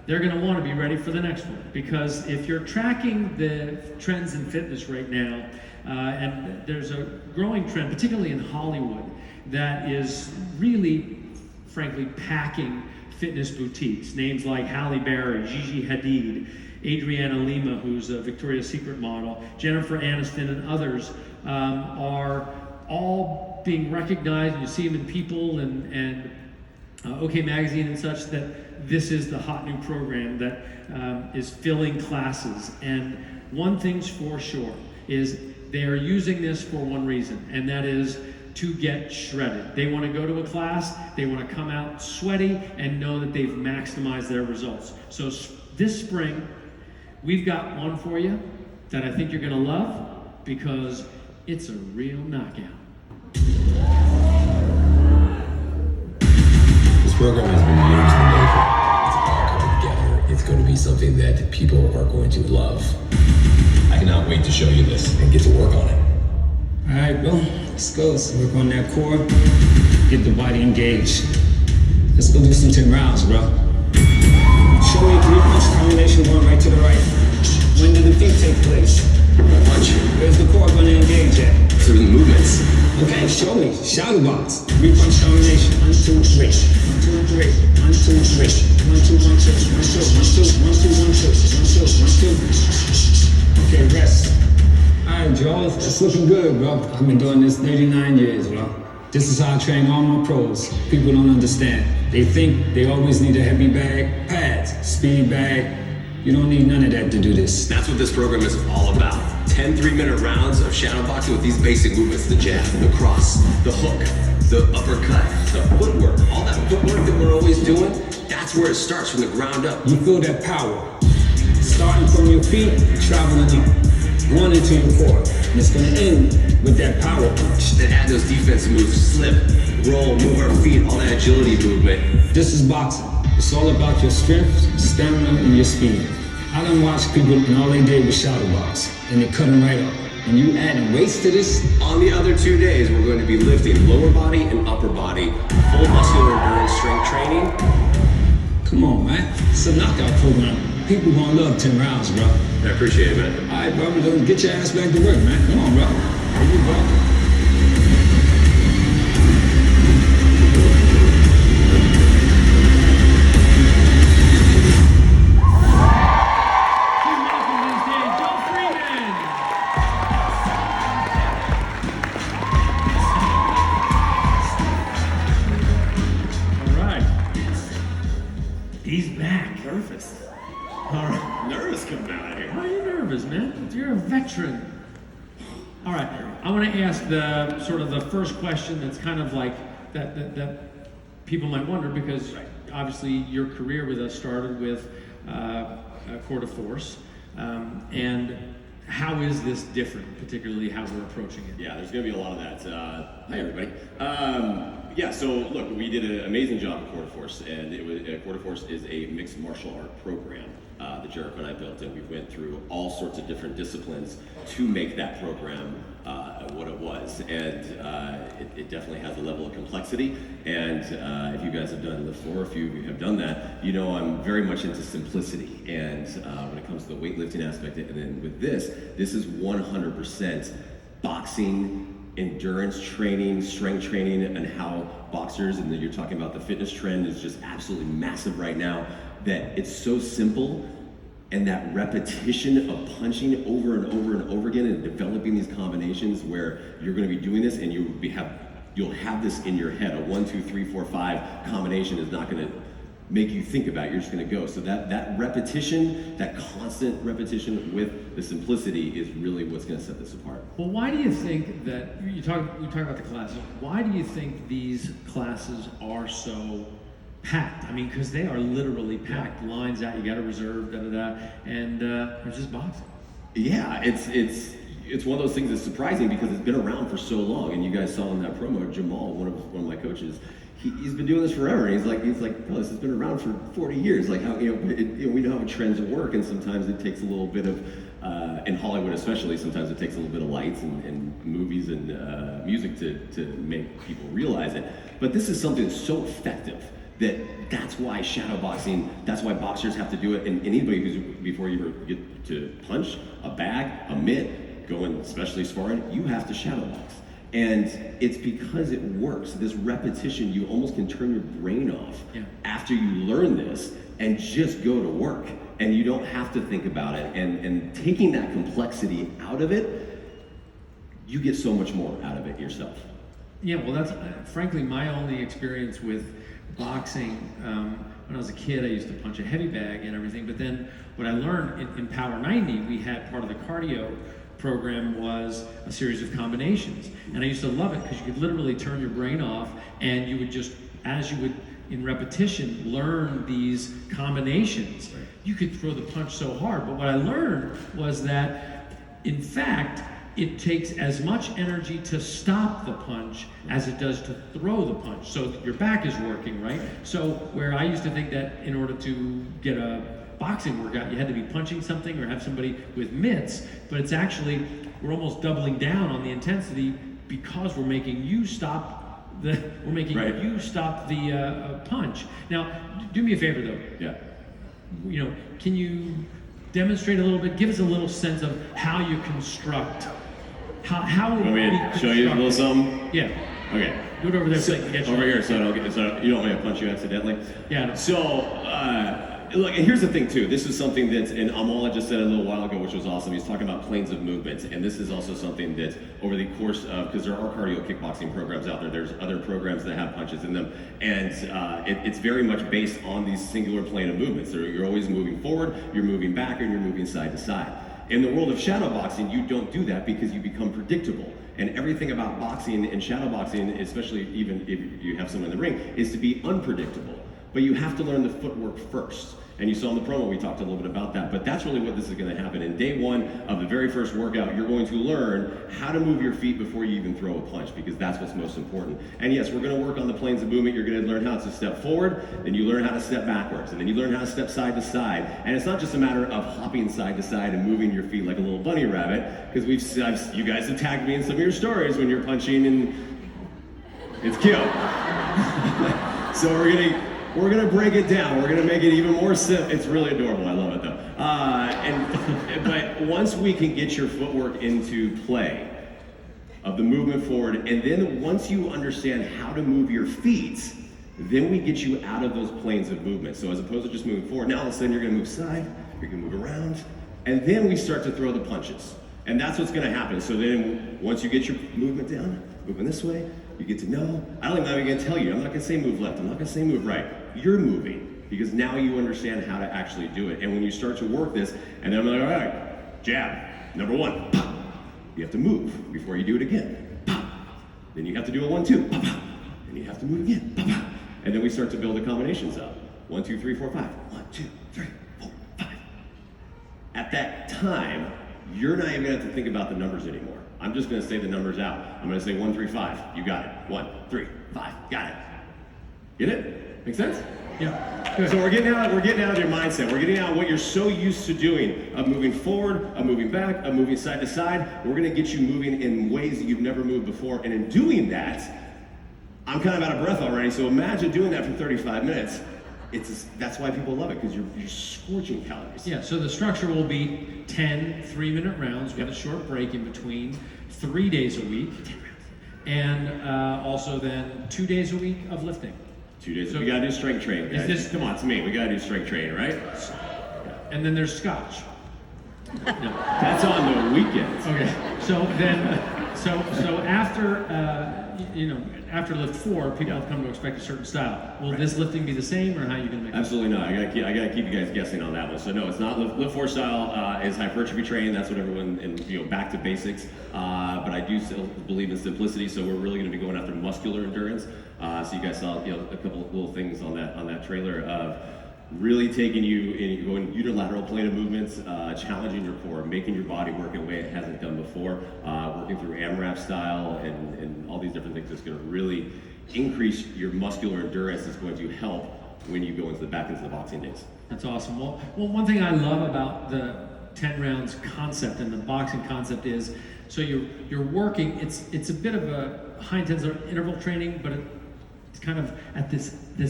they're going to want to be ready for the next one. Because if you're tracking the trends in fitness right now, and there's a growing trend, particularly in Hollywood, that is really, frankly, packing fitness boutiques. Names like Halle Berry, Gigi Hadid, Adriana Lima, who's a Victoria's Secret model, Jennifer Aniston, and others are all being recognized. You see them in People and OK Magazine and such, that this is the hot new program that is filling classes. And one thing's for sure is they are using this for one reason, and that is to get shredded. They want to go to a class, they want to come out sweaty and know that they've maximized their results. So this spring, we've got one for you that I think you're going to love, because it's a real knockout. This program has been years in the making. It's all coming together. It's going to be something that people are going to love. I cannot wait to show you this and get to work on it. All right, bro, let's go. Let's work on that core, get the body engaged. Let's go do some 10 rounds, bro. Show me a 3-punch combination going right to the right. When did the feet take place? Punch. Where's the core going to engage at? Through the movements. Okay, show me. Shadow box. 3-punch combination. 1, 2, 3. 1, 2, 3. 1, 2, 3. 1, 2, 1, 2. 1, 2, 1, 2. 1, 2, 1, 2. 1, 2, 1, 2. Okay, rest. All right, Joel, that's looking good, bro. I've been doing this 39 years, bro. This is how I train all my pros. People don't understand. They think they always need a heavy bag, pads, speed bag. You don't need none of that to do this. That's what this program is all about. 10 3-minute rounds of shadow boxing with these basic movements: the jab, the cross, the hook, the uppercut, the footwork. All that footwork that we're always doing, that's where it starts, from the ground up. You feel that power. Starting from your feet, traveling up. One into your core. And it's gonna end with that power punch. Then add those defensive moves: slip, roll, move our feet, all that agility movement. This is boxing. It's all about your strength, stamina, and your speed. I done watched people and all they did was shadow box, and they cut them right up. And you adding weights to this? On the other 2 days, we're going to be lifting lower body and upper body, full muscular endurance strength training. Come on, man. It's a knockout program. People gonna love 10 rounds, bro. I appreciate it, man. All right, bro, get your ass back to work, man. Come on, bro. There you go. Joel Freeman. All right. He's back. Nervous. All right. Nervous coming out of here. Why are you nervous, man? You're a veteran. All right. I want to ask the sort of the first question that's kind of like that people might wonder, because obviously your career with us started with Court of Force. And how is this different, particularly how we're approaching it? Yeah, there's going to be a lot of that. Hi, everybody. Yeah, so look, we did an amazing job at Court of Force, and Court of Force is a mixed martial art program that Jericho and I built, and we went through all sorts of different disciplines to make that program what it was. And it definitely has a level of complexity, and if you guys have done it before, if you have done that, you know I'm very much into simplicity, and when it comes to the weightlifting aspect, and then with this is 100% boxing, endurance training, strength training, and how boxers, and then you're talking about the fitness trend is just absolutely massive right now, that it's so simple, and that repetition of punching over and over and over again and developing these combinations where you're going to be doing this and you'll have this in your head. A 1, 2, 3, 4, 5 combination is not going to make you think about it. You're just going to go. So that repetition, that constant repetition with the simplicity is really what's going to set this apart. Well, why do you think that, you talk about the classes, why do you think these classes are so packed? I mean, because they are literally packed, lines out, you got to reserve, and it's just boxing. Yeah, it's one of those things that's surprising because it's been around for so long, and you guys saw in that promo, Jamal, one of my coaches, he's been doing this forever, and he's like, bro, this has been around for 40 years. Like, how we know how trends work, and sometimes it takes a little bit of, in Hollywood especially, sometimes it takes a little bit of lights and movies and music to make people realize it. But this is something that's so effective That's why shadow boxing, that's why boxers have to do it, and anybody who's, before you ever get to punch, a bag, a mitt, going especially sparring, you have to shadow box. And it's because it works. This repetition, you almost can turn your brain off after you learn this and just go to work. And you don't have to think about it. And taking that complexity out of it, you get so much more out of it yourself. Yeah, well, that's frankly my only experience with boxing. When I was a kid, I used to punch a heavy bag and everything, but then what I learned in Power 90, we had part of the cardio program was a series of combinations. And I used to love it because you could literally turn your brain off and you would just, as you would in repetition, learn these combinations. Right. You could throw the punch so hard, but what I learned was that, in fact, it takes as much energy to stop the punch as it does to throw the punch. So your back is working, right? So where I used to think that in order to get a boxing workout, you had to be punching something or have somebody with mitts, but it's actually, we're almost doubling down on the intensity because we're making you stop the punch. Now, do me a favor though. Yeah. You know, can you demonstrate a little bit? Give us a little sense of how you construct. How would we show you a little something? Yeah. Okay. Do it over there so I can get you. Over here, so you don't want me to punch you accidentally. Yeah. No. So. Look, and here's the thing too, this is something that, and Amal just said a little while ago, which was awesome, he's talking about planes of movement, and this is also something that over the course of, because there are cardio kickboxing programs out there, there's other programs that have punches in them, and it's very much based on these singular plane of movements. You're always moving forward, you're moving back, and you're moving side to side. In the world of shadow boxing, you don't do that because you become predictable. And everything about boxing and shadow boxing, especially even if you have someone in the ring, is to be unpredictable. But you have to learn the footwork first. And you saw in the promo, we talked a little bit about that, but that's really what this is gonna happen. In day one of the very first workout, you're going to learn how to move your feet before you even throw a punch, because that's what's most important. And yes, we're gonna work on the planes of movement. You're gonna learn how to step forward, then you learn how to step backwards, and then you learn how to step side to side. And it's not just a matter of hopping side to side and moving your feet like a little bunny rabbit, because you guys have tagged me in some of your stories when you're punching and it's cute. So we're gonna break it down. We're gonna make it even more simple. It's really adorable. I love it though. But once we can get your footwork into play of the movement forward, and then once you understand how to move your feet, then we get you out of those planes of movement. So as opposed to just moving forward, now all of a sudden you're gonna move side, you're gonna move around, and then we start to throw the punches. And that's what's gonna happen. So then once you get your movement down, moving this way, you get to know. I don't even gonna tell you. I'm not gonna say move left. I'm not gonna say move right. You're moving because now you understand how to actually do it. And when you start to work this, and then I'm like, all right, jab, number one, pop. You have to move before you do it again. Pop. Then you have to do a 1-2. Pop, pop. Then you have to move again. Pop, pop. And then we start to build the combinations up. 1, 2, 3, 4, 5. 1, 2, 3, 4, 5. At that time, you're not even gonna have to think about the numbers anymore. I'm just gonna say the numbers out. I'm gonna say 1, 3, 5. You got it. 1, 3, 5. Got it. Get it? Make sense? Yeah. Good. So we're getting out of your mindset. We're getting out of what you're so used to doing, of moving forward, of moving back, of moving side to side. We're gonna get you moving in ways that you've never moved before. And in doing that, I'm kind of out of breath already. So imagine doing that for 35 minutes. That's why people love it, because you're scorching calories. Yeah, so the structure will be 10 3-minute rounds with a short break in between, 3 days a week, and also then 2 days a week of lifting. 2 days. So we gotta do strength training, guys. Come on, it's me. We gotta do strength training, right? And then there's scotch. No. That's on the weekends. Okay. So then, so after after lift 4, people have come to expect a certain style. Will this lifting be the same, or how are you gonna make it? Absolutely not. I gotta keep you guys guessing on that one. So no, it's not. Lift 4 style is hypertrophy training. That's what everyone, and back to basics. But I do still believe in simplicity. So we're really gonna be going after muscular endurance. So you guys saw a couple of little things on that trailer of really taking you in, going unilateral plane of movements, challenging your core, making your body work in a way it hasn't done before, working through AMRAP style and all these different things that's going to really increase your muscular endurance. Is going to help when you go back into the boxing days. That's awesome. Well, one thing I love about the 10 rounds concept and the boxing concept is, so you're working, it's a bit of a high intensity interval training, but kind of at the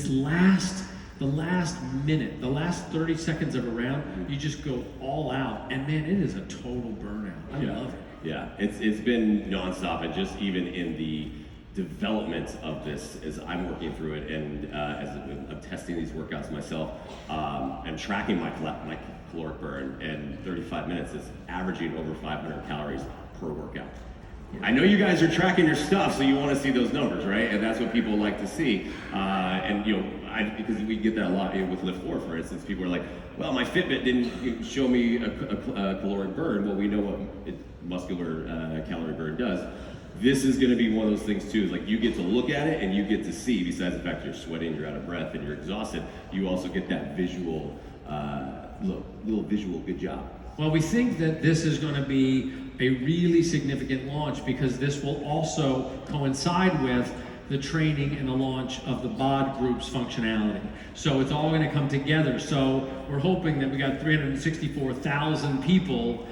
last minute, the last 30 seconds of a round, you just go all out, and man, it is a total burnout. I love it. Yeah, it's been nonstop, and just even in the development of this, as I'm working through it, and as I'm testing these workouts myself, and tracking my caloric burn, and 35 minutes is averaging over 500 calories per workout. I know you guys are tracking your stuff, so you want to see those numbers, right? And that's what people like to see. And because we get that a lot with Lift 4, for instance. People are like, well, my Fitbit didn't show me a caloric burn. Well, we know what muscular calorie burn does. This is going to be one of those things too. Is like you get to look at it and you get to see. Besides the fact you're sweating, you're out of breath, and you're exhausted, you also get that visual, little visual good job. Well, we think that this is going to be a really significant launch because this will also coincide with the training and the launch of the BOD group's functionality. So it's all going to come together. So we're hoping that we got 364,000 people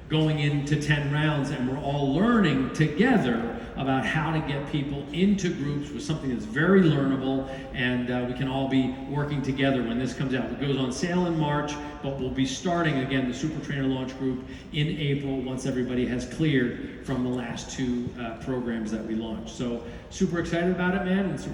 going into 10 rounds, and we're all learning together about how to get people into groups with something that's very learnable, and we can all be working together when this comes out. It goes on sale in March, but we'll be starting again the Super Trainer Launch Group in April once everybody has cleared from the last two programs that we launched. So super excited about it, man, and super